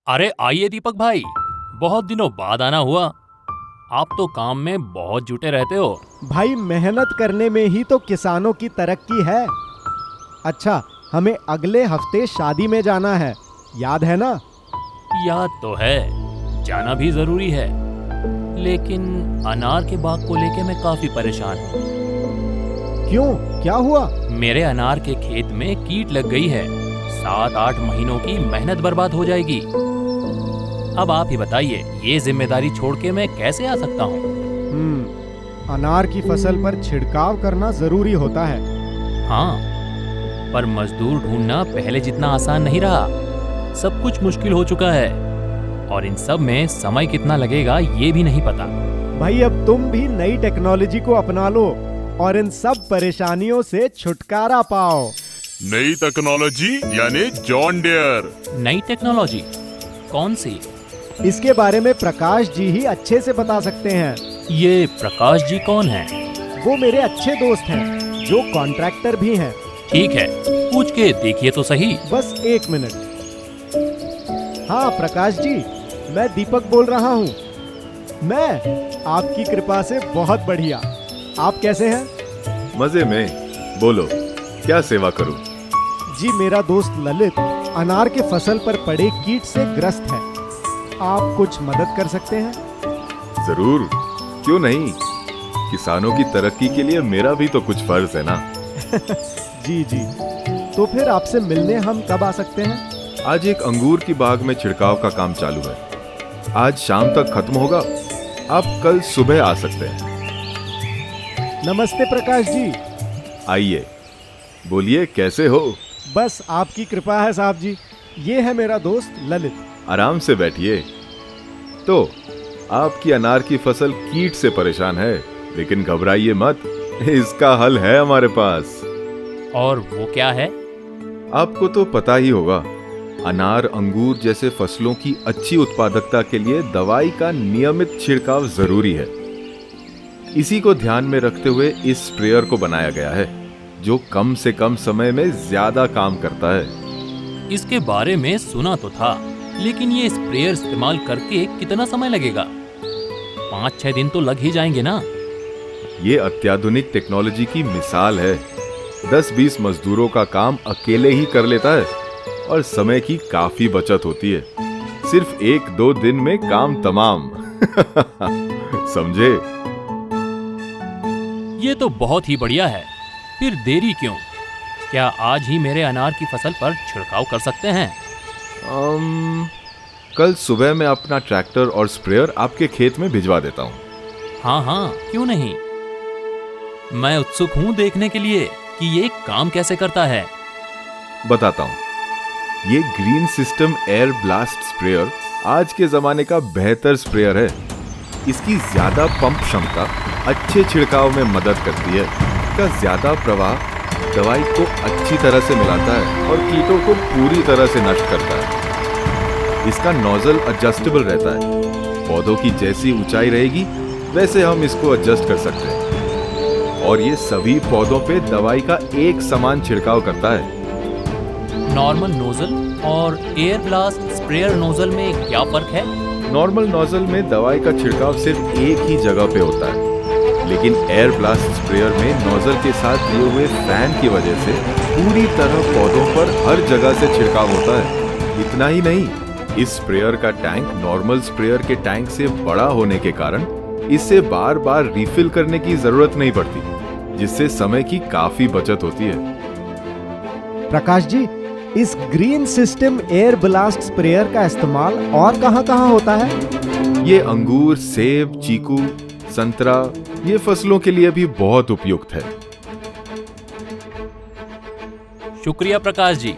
अरे आइए दीपक भाई, बहुत दिनों बाद आना हुआ। आप तो काम में बहुत जुटे रहते हो। भाई मेहनत करने में ही तो किसानों की तरक्की है। अच्छा, हमें अगले हफ्ते शादी में जाना है, याद है ना? याद तो है, जाना भी जरूरी है, लेकिन अनार के बाग को लेके मैं काफी परेशान हूँ। क्यों, क्या हुआ? मेरे अनार के खेत में कीट लग गई है। 7-8 महीनों की मेहनत बर्बाद हो जाएगी। अब आप ही बताइए, ये जिम्मेदारी छोड़ के मैं कैसे आ सकता हूँ? अनार की फसल पर छिड़काव करना जरूरी होता है। हाँ, पर मजदूर ढूंढना पहले जितना आसान नहीं रहा। सब कुछ मुश्किल हो चुका है, और इन सब में समय कितना लगेगा ये भी नहीं पता। भाई अब तुम भी नई टेक्नोलॉजी को अपना लो और इन सब परेशानियों से छुटकारा पाओ। नई टेक्नोलॉजी यानी जॉन डियर। नई टेक्नोलॉजी? कौन सी? इसके बारे में प्रकाश जी ही अच्छे से बता सकते हैं। ये प्रकाश जी कौन है? वो मेरे अच्छे दोस्त हैं, जो कॉन्ट्रैक्टर भी हैं। ठीक है, पूछ के देखिए तो सही। बस 1 मिनट। हाँ प्रकाश जी, मैं दीपक बोल रहा हूँ। मैं आपकी कृपा से बहुत बढ़िया। आप कैसे हैं? मजे में। बोलो, क्या सेवा करूं? जी, मेरा दोस्त ललित अनार के फसल पर पड़े कीट से ग्रस्त है। आप कुछ मदद कर सकते हैं? जरूर, क्यों नहीं। किसानों की तरक्की के लिए मेरा भी तो कुछ फर्ज है ना। जी जी, तो फिर आपसे मिलने हम कब आ सकते हैं? आज एक अंगूर की बाग में छिड़काव का काम चालू है। आज शाम तक खत्म होगा। आप कल सुबह आ सकते हैं। नमस्ते प्रकाश जी। आइए, बोलिए कैसे हो? बस आपकी कृपा है साहब जी। ये है मेरा दोस्त ललित। आराम से बैठिए। तो आपकी अनार की फसल कीट से परेशान है, लेकिन घबराइए मत, इसका हल है हमारे पास। और वो क्या है? आपको तो पता ही होगा, अनार अंगूर जैसे फसलों की अच्छी उत्पादकता के लिए दवाई का नियमित छिड़काव जरूरी है। इसी को ध्यान में रखते हुए इस स्प्रेयर को बनाया गया है, जो कम से कम समय में ज्यादा काम करता है। इसके बारे में सुना तो था, लेकिन ये स्प्रेयर इस्तेमाल करके कितना समय लगेगा? 5-6 दिन तो लग ही जाएंगे ना? ये अत्याधुनिक टेक्नोलॉजी की मिसाल है। 10-20 मजदूरों का काम अकेले ही कर लेता है और समय की काफी बचत होती है। सिर्फ 1-2 दिन में काम तमाम। समझे? ये तो बहुत ही बढ़िया है। फिर देरी क्यों? क्या आज ही मेरे अनार की फसल पर छिड़काव कर सकते हैं? कल सुबह मैं अपना ट्रैक्टर और स्प्रेयर आपके खेत में भिजवा देता हूँ। हाँ हाँ, क्यों नहीं। मैं उत्सुक हूँ देखने के लिए कि ये काम कैसे करता है। बताता हूँ। ये green system air blast sprayer आज के जमाने का बेहतर स्प्रेयर है। इसकी ज्यादा पंप क्षमता अच्छे छिड़काव में मदद करती है। इसका ज्यादा प्रवाह दवाई को अच्छी तरह से मिलाता है और कीटों को पूरी तरह से नष्ट करता है। इसका नोजल एडजस्टेबल रहता है। पौधों की जैसी ऊंचाई रहेगी वैसे हम इसको एडजस्ट कर सकते हैं, और ये सभी पौधों पे दवाई का एक समान छिड़काव करता है। नॉर्मल नोजल और एयर ब्लास्ट स्प्रेयर नोजल में क्या फर्क है? नॉर्मल नोजल में दवाई का छिड़काव सिर्फ एक ही जगह पे होता है, लेकिन एयर ब्लास्ट स्प्रेयर में नोजल के साथ दिए हुए फैन की वजह से पूरी तरह पौधों पर हर जगह से छिड़काव होता है। इतना ही नहीं, इस स्प्रेयर का टैंक नॉर्मल स्प्रेयर के टैंक से बड़ा होने के कारण इससे बार बार रिफिल करने की जरूरत नहीं पड़ती, जिससे समय की काफी बचत होती है। प्रकाश जी, इस green system air blast sprayer का इस्तेमाल और कहां-कहां होता है? ये अंगूर, सेब, चीकू, संतरा, ये फसलों के लिए भी बहुत उपयुक्त है। शुक्रिया प्रकाश जी,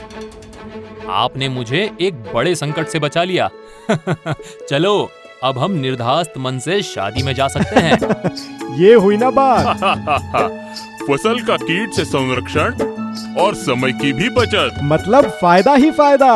आपने मुझे एक बड़े संकट से बचा लिया। चलो, अब हम निर्धास्त मन से शादी में जा सकते हैं। ये हुई ना बात। फसल का कीट से संरक्षण और समय की भी बचत। मतलब फायदा ही फायदा।